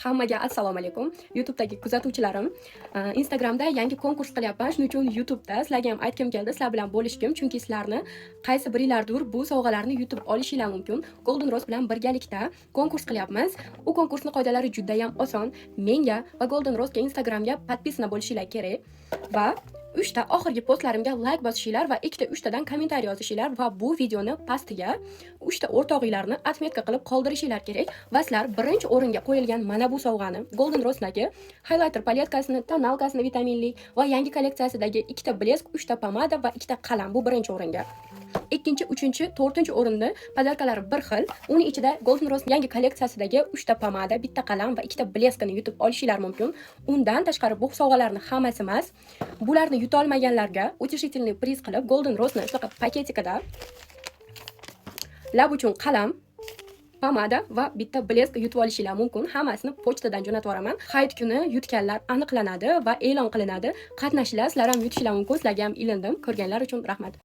Hammaga assalomu alaykum. YouTube'dagi kuzatuvchilarim, Instagramda yangi konkurs qilyapman. Shuning uchun YouTube'da sizlarga ham aytgim keldi, sizlar bilan bo'lishkim, chunki sizlarni qaysi biringlardir bu sovg'alarni yutib olishinglar mumkin. Golden Rose bilan birgalikda konkurs qilyapmiz. U konkursning qoidalari juda ham oson. Menga va Golden Rose ga Instagramga podpisana bo'lishinglar kerak va 3 ta oxirgi postlarimga like bosishinglar va 2 ta 3 tadan kommentariy yozishinglar va bu videoni pastiga 3 ta o'rtog'inglarni отметка qilib qoldirishinglar kerak va sizlar birinchi o'ringa qo'yilgan mana bu sovg'ani Golden Rose'dagi highlighter palyetkasini, tonalkasini vitaminli va yangi kolleksiyasidagi 2 ta blesk, 3 ta pomada va 2 ta qalam bu birinchi o'ringa. Ikkinchi, uchinchi, to'rtinchi o'rinni podarkalari bir xil. Uning ichida Golden Rose yangi kolleksiyasidagi 3 ta pomada, 1 ta qalam va 2 ta bleskini yutib olishinglar mumkin. Undan tashqari bu sovg'alarni hammasi emas. Bularni yuta olmaganlarga утешительный priz qilib Golden Rose'ni shunaqa paketikada lab uchun qalam, pomada va bitta blesk yutib olishinglar mumkin. Hammasini pochtadan jo'natib yuboraman. Hayit kuni yutganlar aniqlanadi va e'lon qilinadi. Qatnashinglar, sizlar ham yutishinglar mumkin. Sizlarga ham ilindim. Ko'rganlar uchun rahmat.